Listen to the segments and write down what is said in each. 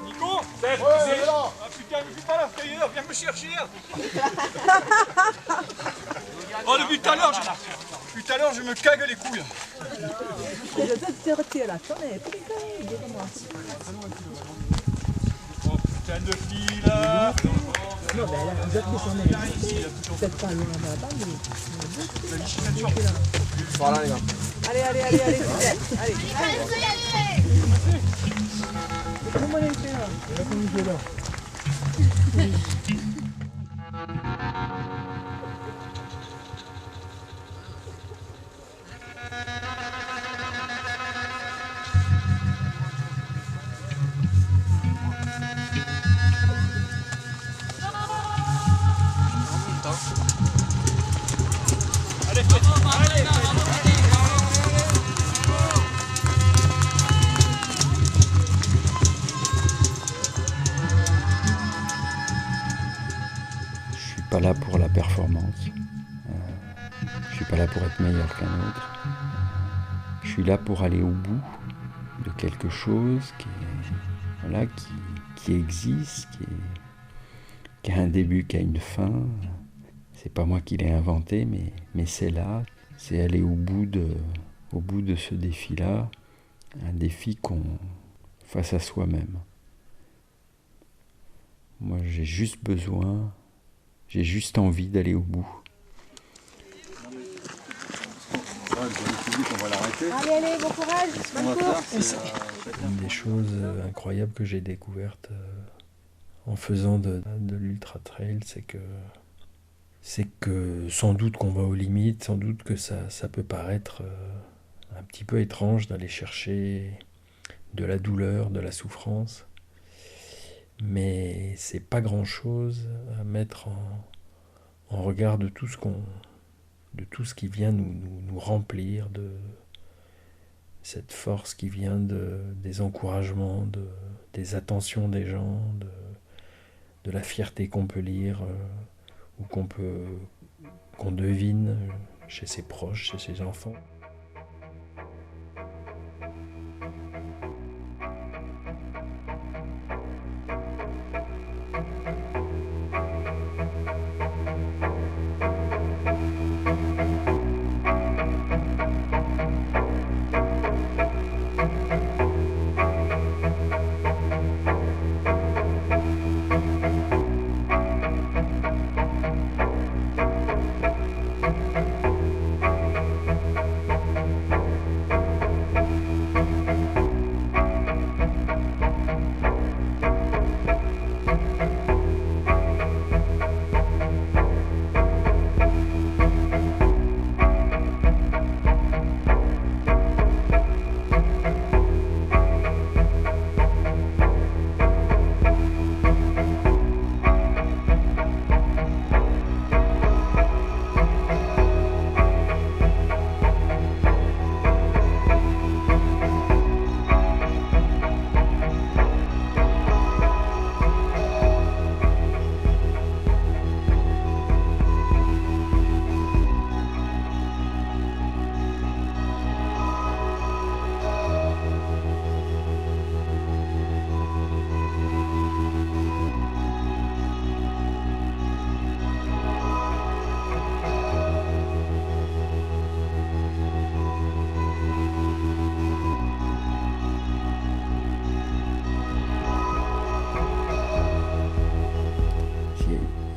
Nico, Steph, ah putain, ne joue pas là, viens me chercher. Oh, depuis tout à l'heure, je me cague les couilles. Oh putain de fille là. Non, ben là, vous êtes peut-être pas loin là-bas, mais... Voilà les gars. Allez, allez. Comment on est fait là? Je suis pas là pour la performance. Je suis pas là pour être meilleur qu'un autre. Je suis là pour aller au bout de quelque chose qui existe, qui a un début, qui a une fin. C'est pas moi qui l'ai inventé, mais c'est là. C'est aller au bout de ce défi-là, un défi qu'on face à soi-même. Moi, j'ai juste envie d'aller au bout. Allez, bon courage, bonne course. Une des choses incroyables que j'ai découvertes en faisant de l'ultra trail, c'est que sans doute qu'on va aux limites, sans doute que ça peut paraître un petit peu étrange d'aller chercher de la douleur, de la souffrance, mais c'est pas grand-chose à mettre en regard de tout ce qui vient nous remplir, de cette force qui vient des encouragements, des attentions des gens, de la fierté qu'on peut lire ou qu'on devine chez ses proches, chez ses enfants.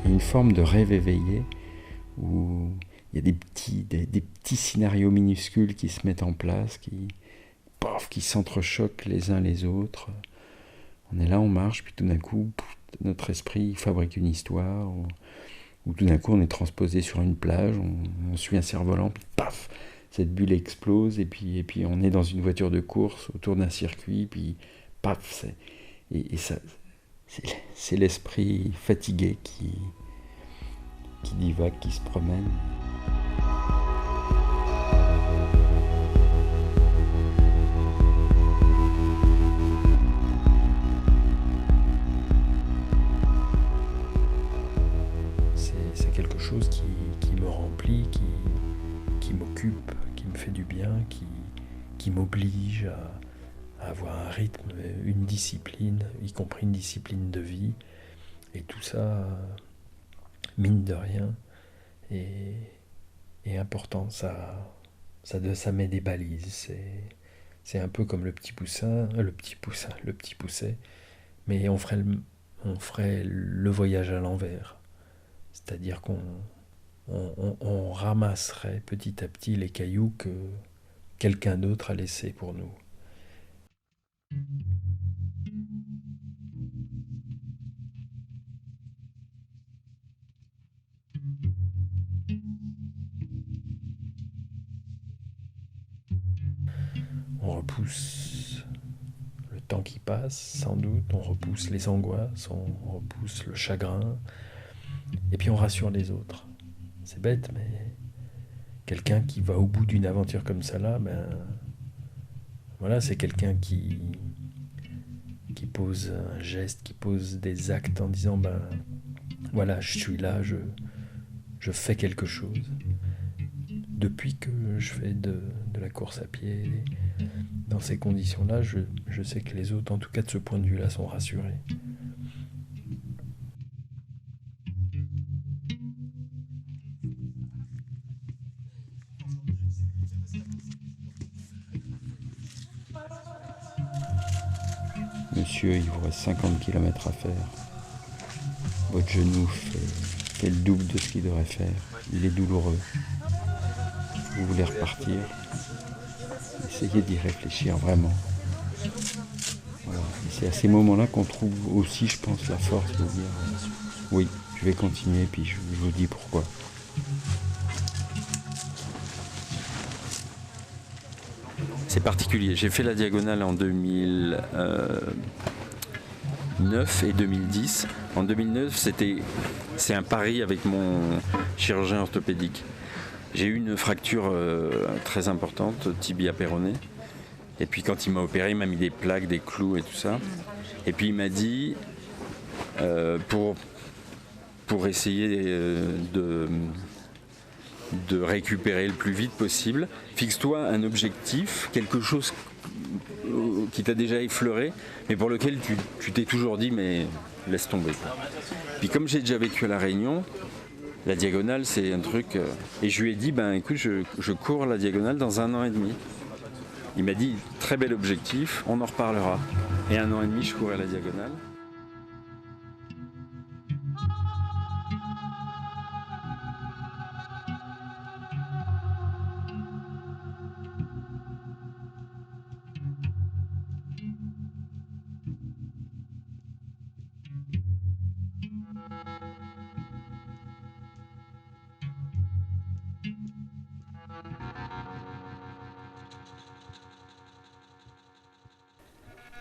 Une forme de rêve éveillé où il y a des petits scénarios minuscules qui se mettent en place, qui s'entrechoquent les uns les autres. On est là, on marche, puis tout d'un coup, notre esprit fabrique une histoire, où tout d'un coup on est transposé sur une plage, on suit un cerf-volant, puis paf, cette bulle explose, et puis on est dans une voiture de course autour d'un circuit, puis paf, c'est l'esprit fatigué qui divague, qui se promène. C'est quelque chose qui me remplit, qui m'occupe, qui me fait du bien, qui m'oblige avoir un rythme, une discipline, y compris une discipline de vie. Et tout ça, mine de rien, est important. Ça met des balises. C'est un peu comme le petit pousset, mais on ferait le voyage à l'envers. C'est-à-dire qu'on ramasserait petit à petit les cailloux que quelqu'un d'autre a laissés pour nous. On repousse le temps qui passe, sans doute, on repousse les angoisses, on repousse le chagrin, et puis on rassure les autres. C'est bête, mais quelqu'un qui va au bout d'une aventure comme ça là, ben voilà, c'est quelqu'un qui pose un geste, qui pose des actes en disant ben voilà, je suis là, je fais quelque chose. Depuis que je fais de la course à pied, dans ces conditions-là, je sais que les autres, en tout cas de ce point de vue-là, sont rassurés. Monsieur, il vous reste 50 km à faire. Votre genou fait le double de ce qu'il devrait faire. Il est douloureux. Vous voulez repartir. Essayez d'y réfléchir vraiment. Voilà. Et c'est à ces moments-là qu'on trouve aussi, je pense, la force de dire oui, je vais continuer, puis je vous dis pourquoi. C'est particulier. J'ai fait la diagonale en 2009 et 2010. En 2009, c'est un pari avec mon chirurgien orthopédique. J'ai eu une fracture très importante, tibia péroné. Et puis quand il m'a opéré, il m'a mis des plaques, des clous et tout ça. Et puis il m'a dit, pour essayer de récupérer le plus vite possible, fixe-toi un objectif, quelque chose qui t'a déjà effleuré, mais pour lequel tu t'es toujours dit, mais laisse tomber. Puis comme j'ai déjà vécu à La Réunion, la diagonale, c'est un truc... et je lui ai dit, ben écoute, je cours la diagonale dans 1 an et demi. Il m'a dit, très bel objectif, on en reparlera. Et 1 an et demi, je courais la diagonale.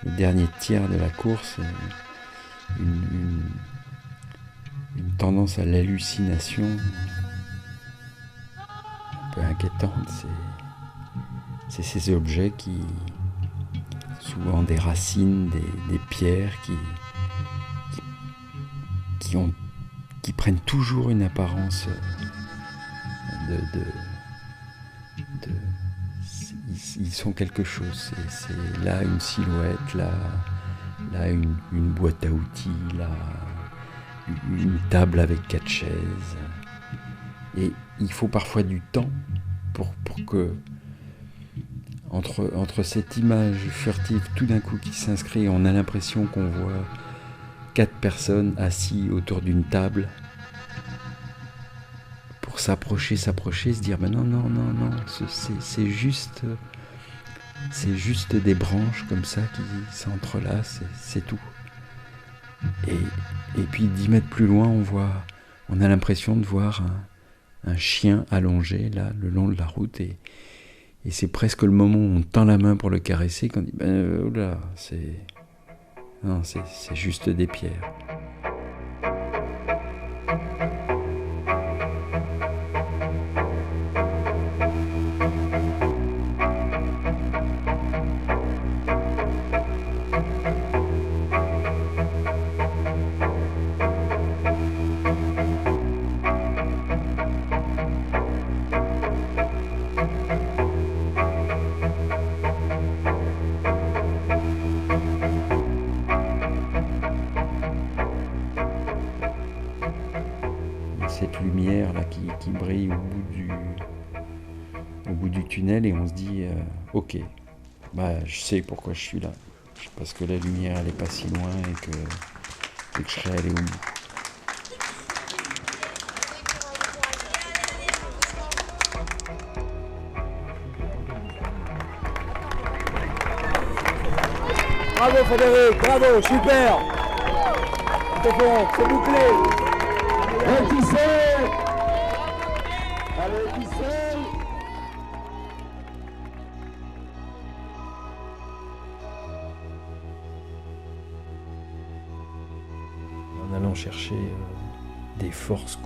Le dernier tiers de la course, une tendance à l'hallucination un peu inquiétante. C'est ces objets qui, souvent des racines, des pierres, qui prennent toujours une apparence ils sont quelque chose. C'est là une silhouette, là une boîte à outils, là une table avec 4 chaises. Et il faut parfois du temps pour que entre cette image furtive tout d'un coup qui s'inscrit, on a l'impression qu'on voit 4 personnes assises autour d'une table pour s'approcher, se dire ben non, c'est juste des branches comme ça qui s'entrelacent, c'est tout. Et puis 10 mètres plus loin, on a l'impression de voir un chien allongé là le long de la route, et c'est presque le moment où on tend la main pour le caresser qu'on dit ben oula, c'est juste des pierres. cette lumière là qui brille au bout du tunnel et on se dit ok, bah je sais pourquoi je suis là. Parce que la lumière elle est pas si loin et que je serais allé au bout. Bravo Frédéric, bravo, super. C'est bon, c'est bouclé. Allez, qui c'est? Allez, qui c'est? En allant chercher des forces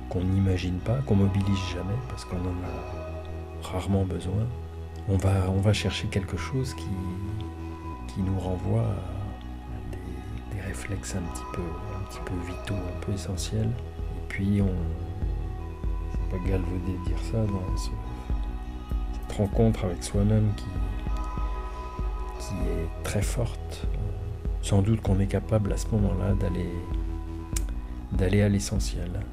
qu'on n'imagine pas, qu'on mobilise jamais, parce qu'on en a rarement besoin, on va chercher quelque chose qui nous renvoie à des réflexes un petit peu vitaux, un peu essentiels. Et puis c'est pas galvaudé de dire ça, dans cette rencontre avec soi-même qui est très forte. Sans doute qu'on est capable à ce moment-là d'aller à l'essentiel.